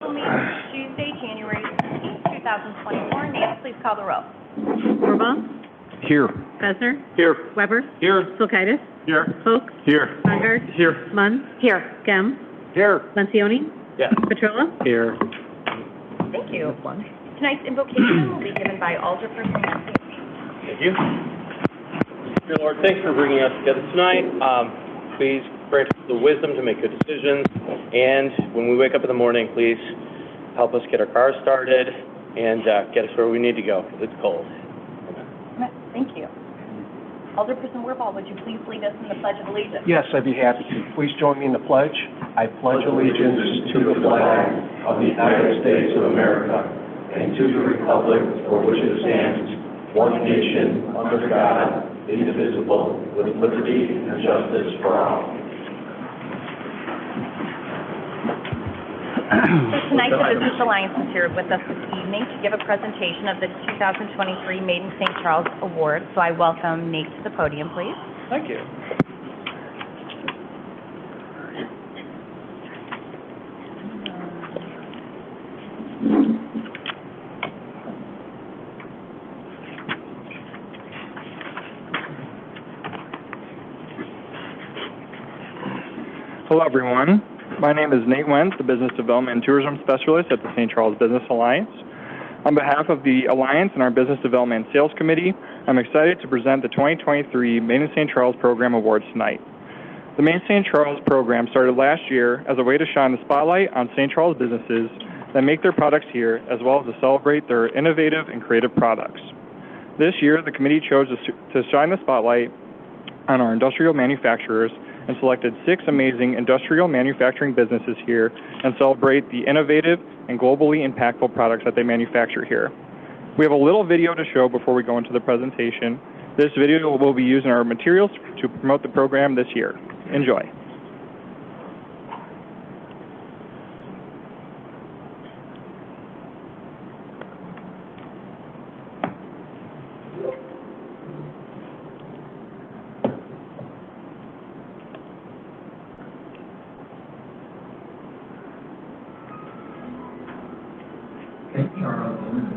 Tuesday, January 16th, 2024. Nancy, please call the roll. Orval? Here. Besner? Here. Weber? Here. Sulkaitis? Here. Folk? Here. Bongard? Here. Munn? Here. Gem? Here. Lencioni? Yes. Petrola? Here. Thank you. Tonight's invocation will be given by Alderperson Nancy. Thank you. Dear Lord, thanks for bringing us together tonight. Please grant us the wisdom to make good decisions. And when we wake up in the morning, please help us get our cars started and get us where we need to go because it's cold. Amen. Thank you. Alderperson Werfel, would you please lead us in the Pledge of Allegiance? Yes, I'd be happy to. Please join me in the pledge. I pledge allegiance to the flag of the United States of America and to the republic for which it stands, one nation, under God, indivisible, with liberty and justice for all. So tonight, the Business Alliance is here with us this evening to give a presentation of the 2023 Made in St. Charles Award. So I welcome Nate to the podium, please. Thank you. Hello, everyone. My name is Nate Wentz, the Business Development and Tourism Specialist at the St. Charles Business Alliance. On behalf of the Alliance and our Business Development and Sales Committee, I'm excited to present the 2023 Made in St. Charles Program Awards tonight. The Made in St. Charles program started last year as a way to shine the spotlight on St. Charles businesses that make their products here, as well as to celebrate their innovative and creative products. This year, the committee chose to shine the spotlight on our industrial manufacturers and selected 6 amazing industrial manufacturing businesses here and celebrate the innovative and globally impactful products that they manufacture here. We have a little video to show before we go into the presentation. This video will be used in our materials to promote the program this year. Enjoy. St.Charles is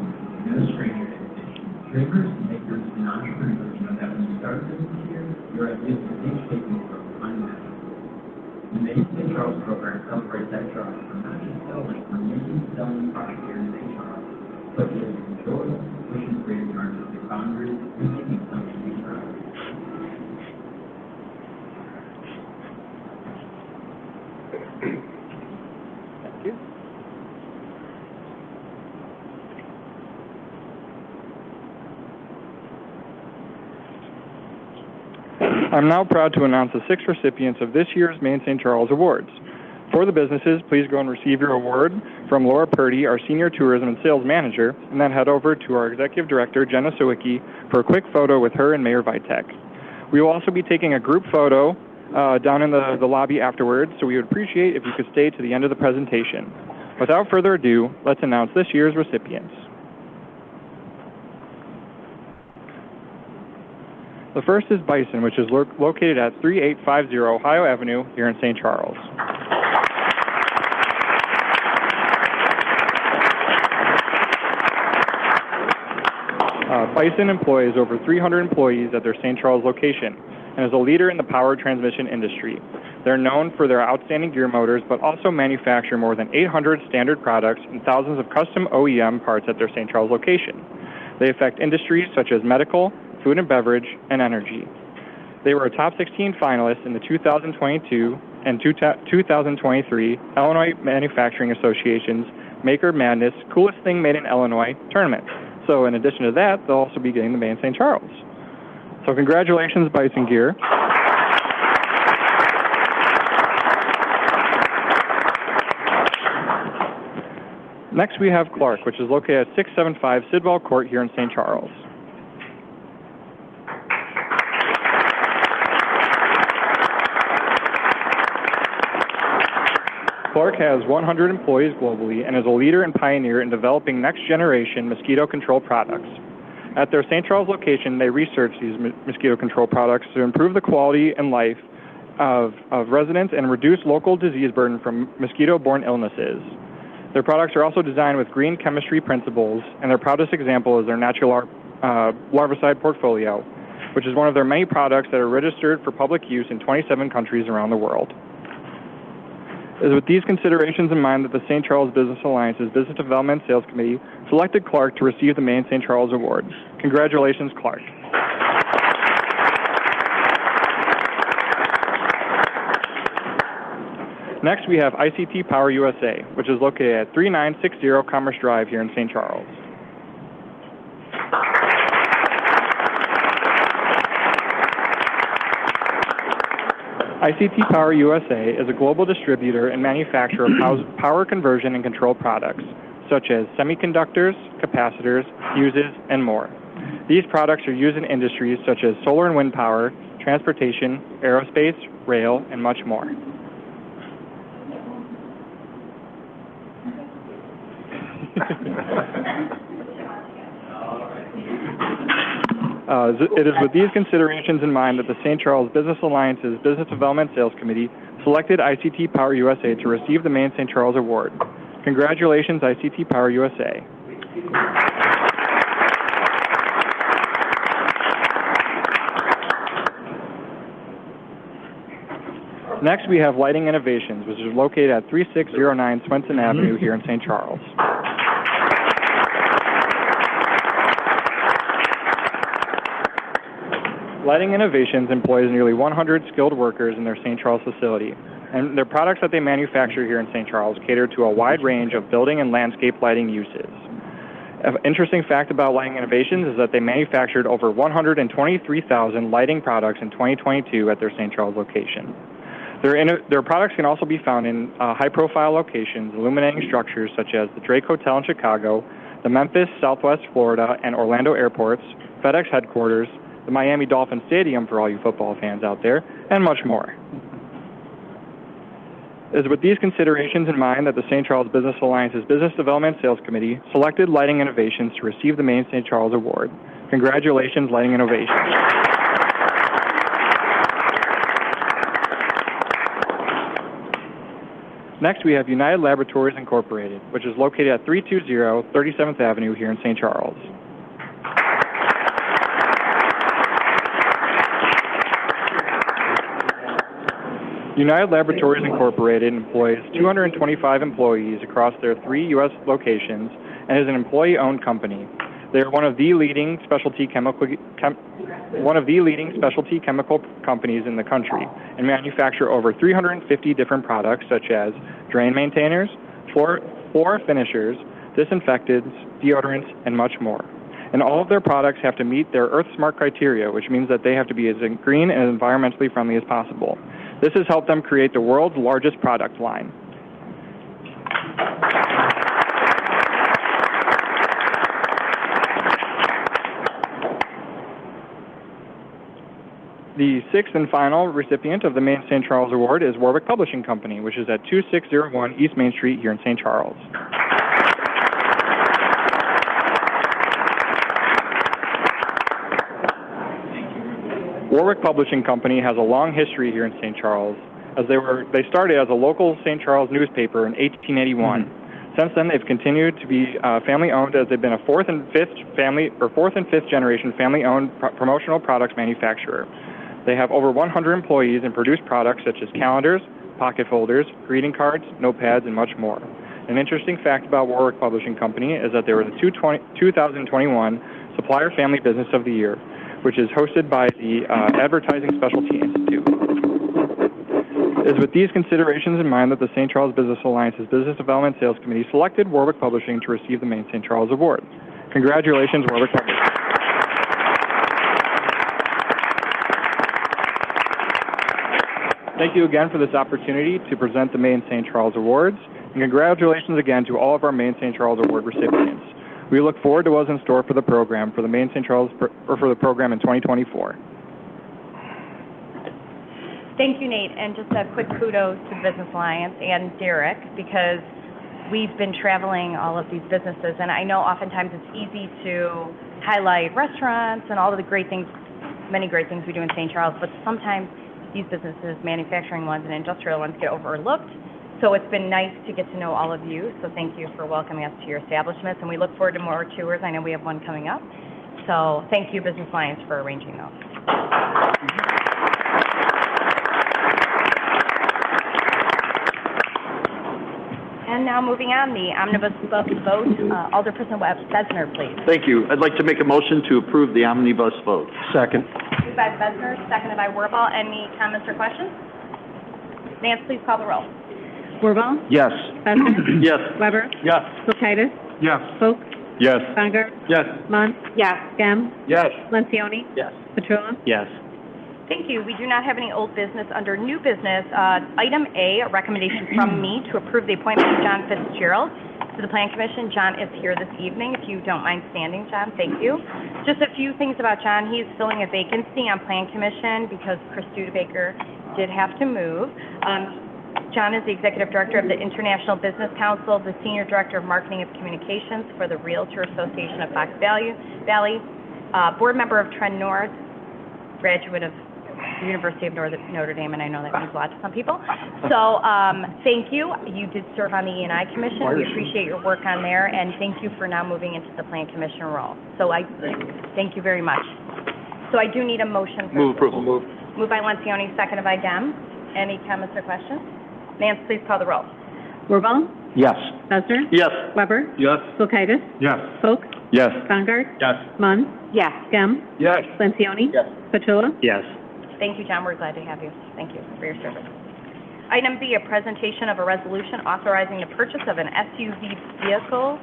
no stranger to innovation. Dreamers, makers, and entrepreneurs know that when you start a business here, your ideas will take shape and grow unimaginable. The Made in St. Charles program celebrates that drive from not just selling or making and selling product here in St. Charles, but giving joy, pushing creative and artistic boundaries, and making something to be proud of. Thank you. I'm now proud to announce the 6 recipients of this year's Made in St. Charles Awards. For the businesses, please go and receive your award from Laura Purdy, our Senior Tourism and Sales Manager, and then head over to our Executive Director, Jenna Sawicki, for a quick photo with her and Mayor Vitek. We will also be taking a group photo down in the lobby afterwards, so we would appreciate if you could stay to the end of the presentation. Without further ado, let's announce this year's recipients. The first is Bison, which is located at 3850 Ohio Avenue here in St. Charles. Bison employs over 300 employees at their St. Charles location and is a leader in the power transmission industry. They're known for their outstanding gear motors, but also manufacture more than 800 standard products and thousands of custom OEM parts at their St. Charles location. They affect industries such as medical, food and beverage, and energy. They were a top 16 finalist in the 2022 and 2023 Illinois Manufacturing Association's Maker Madness Coolest Thing Made in Illinois tournament. So in addition to that, they'll also be getting the Made in St. Charles. So congratulations, Bison Gear. Next we have Clark, which is located at 675 Sidwell Court here in St. Charles. Clark has 100 employees globally and is a leader and pioneer in developing next-generation mosquito control products. At their St. Charles location, they research these mosquito control products to improve the quality and life of residents and reduce local disease burden from mosquito-borne illnesses. Their products are also designed with green chemistry principles, and their proudest example is their natural larvicide portfolio, which is one of their many products that are registered for public use in 27 countries around the world. It is with these considerations in mind that the St. Charles Business Alliance's Business Development Sales Committee selected Clark to receive the main St. Charles Award. Congratulations, Clark. Next, we have ICT Power USA, which is located at 3960 Commerce Drive here in St. Charles. ICT Power USA is a global distributor and manufacturer of power conversion and control products, such as semiconductors, capacitors, fuses, and more. These products are used in industries such as solar and wind power, transportation, aerospace, rail, and much more. It is with these considerations in mind that the St. Charles Business Alliance's Business Development Sales Committee selected ICT Power USA to receive the main St. Charles Award. Congratulations, ICT Power USA. Next, we have Lighting Innovations, which is located at 3609 Swenson Avenue here in St. Charles. Lighting Innovations employs nearly 100 skilled workers in their St. Charles facility, and their products that they manufacture here in St. Charles cater to a wide range of building and landscape lighting uses. An interesting fact about Lighting Innovations is that they manufactured over 123,000 lighting products in 2022 at their St. Charles location. Their products can also be found in high-profile locations, illuminating structures such as the Drake Hotel in Chicago, the Memphis, Southwest Florida, and Orlando airports, FedEx headquarters, the Miami Dolphin Stadium for all you football fans out there, and much more. It is with these considerations in mind that the St. Charles Business Alliance's Business Development Sales Committee selected Lighting Innovations to receive the main St. Charles Award. Congratulations, Lighting Innovations. Next, we have United Laboratories Incorporated, which is located at 320 37th Avenue here in St. Charles. United Laboratories Incorporated employs 225 employees across their 3 U.S. locations and is an employee-owned company. They are one of the leading specialty chemical companies in the country and manufacture over 350 different products such as drain maintainers, floor finishers, disinfectants, deodorants, and much more. And all of their products have to meet their Earth Smart criteria, which means that they have to be as green and environmentally friendly as possible. This has helped them create the world's largest product line. The 6th and final recipient of the main St. Charles Award is Warwick Publishing Company, which is at 2601 East Main Street here in St. Charles. Warwick Publishing Company has a long history here in St. Charles, as they started as a local St. Charles newspaper in 1881. Since then, they've continued to be family-owned, as they've been a fourth and fifth generation family-owned promotional products manufacturer. They have over 100 employees and produce products such as calendars, pocket folders, greeting cards, notepads, and much more. An interesting fact about Warwick Publishing Company is that they were the 2021 Supplier Family Business of the Year, which is hosted by the Advertising Specialty Institute. It is with these considerations in mind that the St. Charles Business Alliance's Business Development Sales Committee selected Warwick Publishing to receive the main St. Charles Award. Congratulations, Warwick Publishing. Thank you again for this opportunity to present the main St. Charles Awards, and congratulations again to all of our main St. Charles Award recipients. We look forward to what's in store for the program for the main St. Charles for the program in 2024. Thank you, Nate, and just a quick kudos to Business Alliance and Derek, because we've been traveling all of these businesses, and I know oftentimes it's easy to highlight restaurants and all of the great things, many great things we do in St. Charles, but sometimes these businesses, manufacturing ones and industrial ones, get overlooked, So it's been nice to get to know all of you, so thank you for welcoming us to your establishments, and we look forward to more tours. I know we have one coming up. So thank you, Business Alliance, for arranging those. And now moving on, the omnibus vote, Alderperson Besner, please. Thank you. I'd like to make a motion to approve the omnibus vote. Second. Moved by Besner, seconded by Wirball. Any comments or questions? Nance, please call the roll. Wirball? Yes. Besser? Yes. Weber? Yes. Kulkaitis? Yes. Folk? Yes. Bongard? Yes. Munn? Yes. Gem? Yes. Lencioni? Yes. Petrula? Yes. Thank you. We do not have any old business under new business. Item A, a recommendation from me to approve the appointment of John St.Charles to the Plan Commission. John is here this evening. If you don't mind standing, John, thank you. Just a few things about John. He is filling a vacancy on Plan Commission because Chris Studebaker did have to move. John is the Executive Director of the International Business Council, the Senior Director of Marketing of Communications for the Realtor Association of Fox Valley, Board Member of Trend North, graduate of the University of Notre Dame, and I know that means a lot to some people. So thank you. You did serve on the E&I Commission. We appreciate your work on there, and thank you for now moving into the Plan Commission role. So I thank you very much. So I do need a motion. Move approval. Moved by Lencioni, seconded by Gem. Any comments or questions? Nance, please call the roll. Wirball? Yes. Besser? Yes. Weber? Yes. Kulkaitis? Yes. Folk? Yes. Bongard? Yes. Munn? Yes. Gem? Yes. Lencioni? Yes. Petrula? Yes. Thank you, John. We're glad to have you. Thank you for your service. Item B, a presentation of a resolution authorizing the purchase of an SUV vehicle,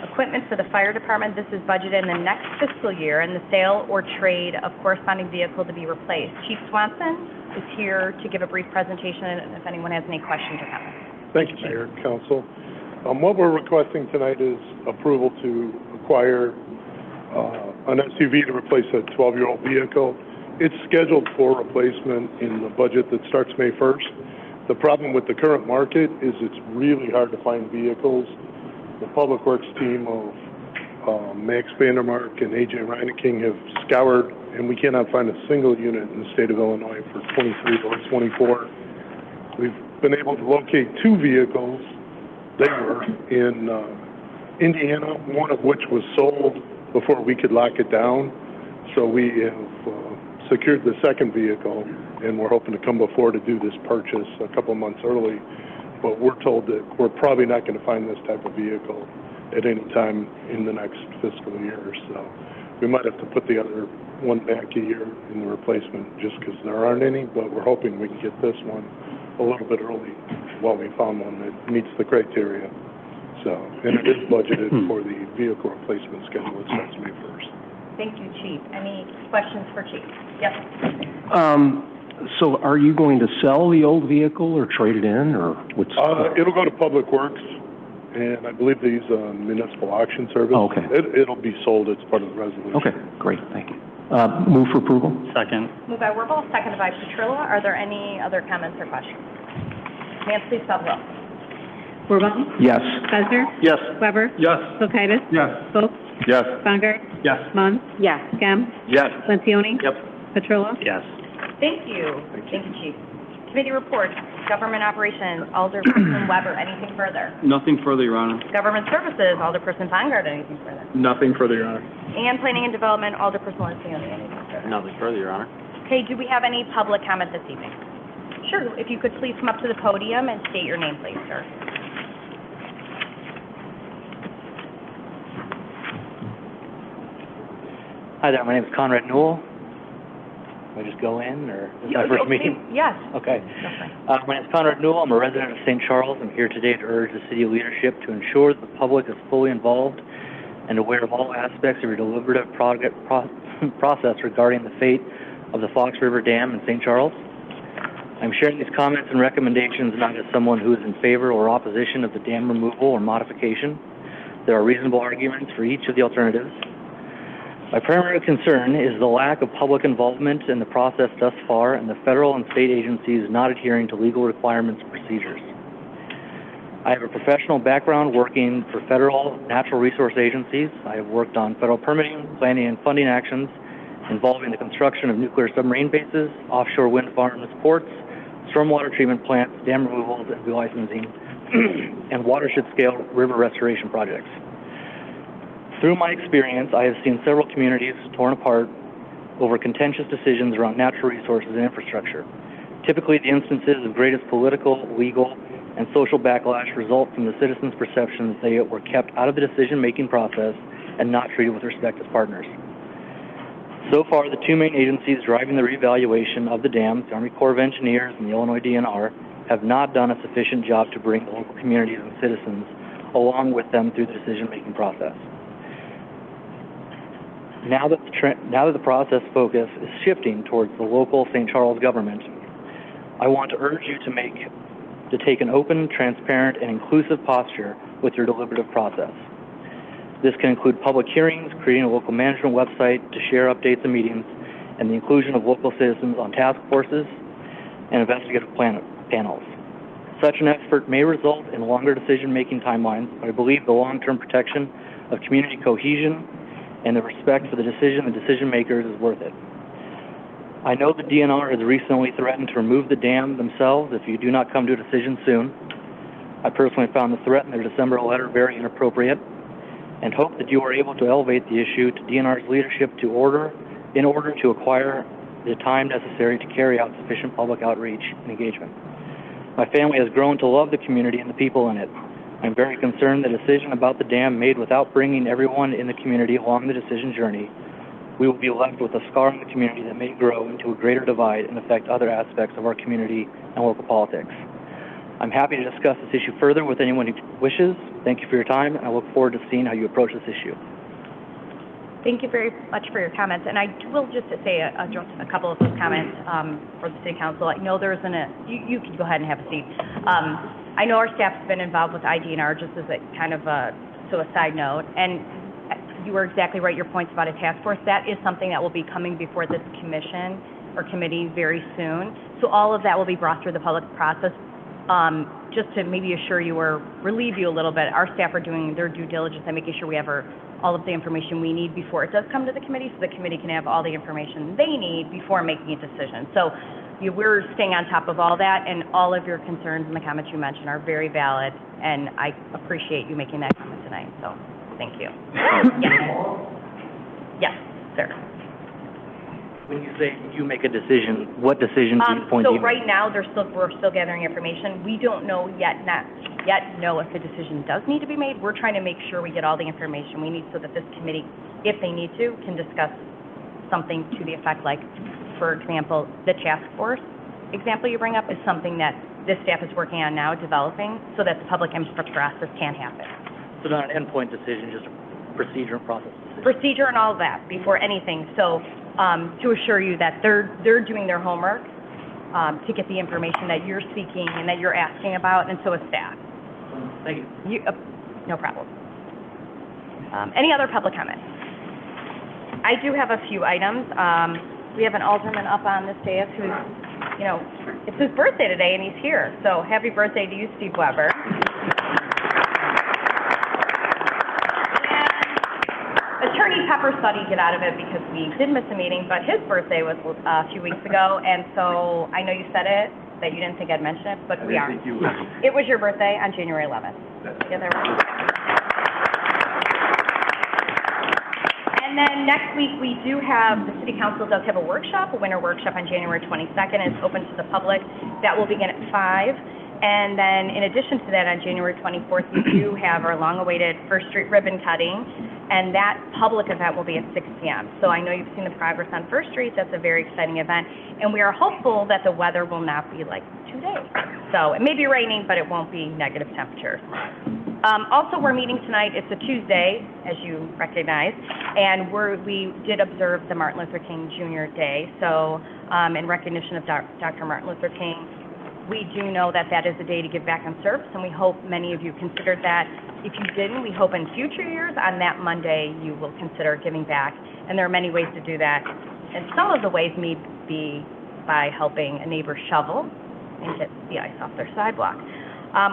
equipment for the fire department. This is budgeted in the next fiscal year, and the sale or trade of corresponding vehicle to be replaced. Chief Swanson is here to give a brief presentation, and if anyone has any questions or comments. Thank you, Mayor and Council. What we're requesting tonight is approval to acquire an SUV to replace a 12-year-old vehicle. It's scheduled for replacement in the budget that starts May 1st. The problem with the current market is it's really hard to find vehicles. The Public Works team of Max Vandermark and A.J. Reineking have scoured, and we cannot find a single unit in the state of Illinois for 23 or 24. We've been able to locate two vehicles. They were in Indiana, one of which was sold before we could lock it down. So we have secured the second vehicle, and we're hoping to come before to do this purchase a couple months early. But we're told that we're probably not going to find this type of vehicle at any time in the next fiscal year. So we might have to put the other one back a year in the replacement just because there aren't any, but we're hoping we can get this one a little bit early while we found one that meets the criteria. So, and it is budgeted for the vehicle replacement schedule that starts May 1st. Thank you, Chief. Any questions for Chief? Yes. So are you going to sell the old vehicle or trade it in, or what's? It'll go to Public Works, and I believe they use a municipal auction service. Oh, okay. It'll be sold as part of the resolution. Okay, great, thank you. Move for approval? Second. Moved by Wirball, seconded by Petrula. Are there any other comments or questions? Nance, please call the roll. Wirball? Yes. Besser? Yes. Weber? Yes. Kulkaitis? Yes. Folk? Yes. Bongard? Yes. Munn? Yes. Gem? Yes. Lencioni? Yep. Petrula? Yes. Thank you. Thank you, Chief. Committee reports, Government Operations, Alderperson Weber, anything further? Nothing further, Your Honor. Government Services, Alderperson Bongard, anything further? Nothing further, Your Honor. And Planning and Development, Alderperson Lencioni, anything further? Nothing further, Your Honor. Okay, do we have any public comment this evening? Sure, if you could please come up to the podium and state your name, please, sir. Hi there, my name is Conrad Newell. Can I just go in, or is this my first meeting? Yes. Okay. Definitely. My name is Conrad Newell. I'm a resident of St. Charles. I'm here today to urge the city leadership to ensure that the public is fully involved and aware of all aspects of your deliberative process regarding the fate of the Fox River Dam in St. Charles. I'm sharing these comments and recommendations not as someone who is in favor or opposition of the dam removal or modification. There are reasonable arguments for each of the alternatives. My primary concern is the lack of public involvement in the process thus far and the federal and state agencies not adhering to legal requirements and procedures. I have a professional background working for federal natural resource agencies. I have worked on federal permitting, planning, and funding actions involving the construction of nuclear submarine bases, offshore wind farms, ports, stormwater treatment plants, dam removals and relicensing, and watershed-scale river restoration projects. Through my experience, I have seen several communities torn apart over contentious decisions around natural resources and infrastructure. Typically, the instances of greatest political, legal, and social backlash result from the citizens' perception that they were kept out of the decision-making process and not treated with respect as partners. So far, the two main agencies driving the reevaluation of the dams, the Army Corps of Engineers and the Illinois DNR, have not done a sufficient job to bring the local communities and citizens along with them through the decision-making process. Now that the process focus is shifting towards the local St. Charles government, I want to urge you to take an open, transparent, and inclusive posture with your deliberative process. This can include public hearings, creating a local management website to share updates and meetings, and the inclusion of local citizens on task forces and investigative panels. Such an effort may result in longer decision-making timelines, but I believe the long-term protection of community cohesion and the respect for the decision makers is worth it. I know the DNR has recently threatened to remove the dam themselves if you do not come to a decision soon. I personally found the threat in their December letter very inappropriate and hope that you are able to elevate the issue to DNR's leadership in order to acquire the time necessary to carry out sufficient public outreach and engagement. My family has grown to love the community and the people in it. I'm very concerned the decision about the dam made without bringing everyone in the community along the decision journey. We will be left with a scar in the community that may grow into a greater divide and affect other aspects of our community and local politics. I'm happy to discuss this issue further with anyone who wishes. Thank you for your time, and I look forward to seeing how you approach this issue. Thank you very much for your comments, and I will just say a couple of those comments for the City Council. I know there's you can go ahead and have a seat. I know our staff's been involved with IDNR just as a kind of a side note, and you were exactly right, your points about a task force. That is something that will be coming before this commission or committee very soon. So all of that will be brought through the public process. Just to maybe assure you or relieve you a little bit, our staff are doing their due diligence and making sure we have all of the information we need before it does come to the committee, so the committee can have all the information they need before making a decision. So we're staying on top of all that, and all of your concerns and the comments you mentioned are very valid, and I appreciate you making that comment tonight, so thank you. Yes. Yes, sir. When you say you make a decision, what decision do you point to? So right now, we're still gathering information. We don't know not yet know if a decision does need to be made. We're trying to make sure we get all the information we need so that this committee, if they need to, can discuss something to the effect like, for example, the task force example you bring up is something that this staff is working on now, developing, so that the public input process can happen. So not an endpoint decision, just a procedure and process decision. Procedure and all of that before anything. So to assure you that they're doing their homework to get the information that you're seeking and that you're asking about, and so is staff. Thank you. No problem. Any other public comments? I do have a few items. We have an alderman up on this dais who's, it's his birthday today and he's here. So happy birthday to you, Steve Weber. Attorney Pepper Suddy get out of it because we did miss a meeting, but his birthday was a few weeks ago, and so I know you said it, that you didn't think I'd mention it, but we are. It was your birthday on January 11th. Yeah, there we go. And then next week, we do have, the City Council does have a workshop, a winter workshop on January 22nd. It's open to the public. That will begin at 5. And then in addition to that, on January 24th, we do have our long-awaited First Street ribbon cutting, and that public event will be at 6 p.m. So I know you've seen the progress on First Street. That's a very exciting event, and we are hopeful that the weather will not be like today. So it may be raining, but it won't be negative temperatures. Also, we're meeting tonight. It's a Tuesday, as you recognize, and we did observe the Martin Luther King Jr. Day. So in recognition of Dr. Martin Luther King, we do know that that is a day to give back on service, and we hope many of you considered that. If you didn't, we hope in future years on that Monday you will consider giving back, and there are many ways to do that. And some of the ways may be by helping a neighbor shovel and get the ice off their sidewalk.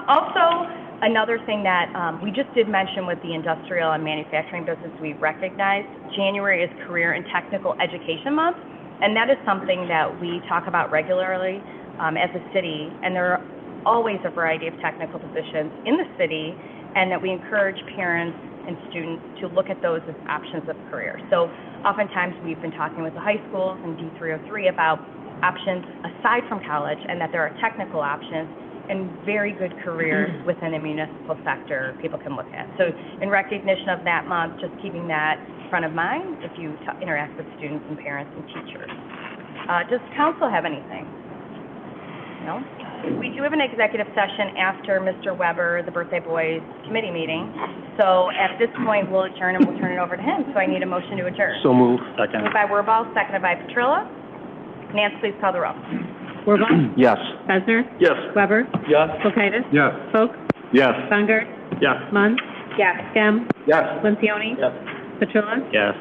Also, another thing that we just did mention with the industrial and manufacturing business, we recognize January is Career and Technical Education Month, and that is something that we talk about regularly as a city, and there are always a variety of technical positions in the city, and that we encourage parents and students to look at those as options of career. So oftentimes we've been talking with the high schools and D303 about options aside from college, and that there are technical options and very good careers within the municipal sector people can look at. So in recognition of that month, just keeping that front of mind if you interact with students and parents and teachers. Does council have anything? No? We do have an executive session after Mr. Weber, the Birthday Boys Committee meeting. So at this point, we'll adjourn and we'll turn it over to him. So I need a motion to adjourn. So move. Second. Moved by Wirball, seconded by Petrilla. Nance, please call the roll. Wirball, Yes. Besser, Yes. Weber, Yes. Kulkaitis, Yes. Folk, Yes. Bungert, Yes. Munn, Yes. Gem, Yes. Lincioni, Yes. Petrilla, Yes.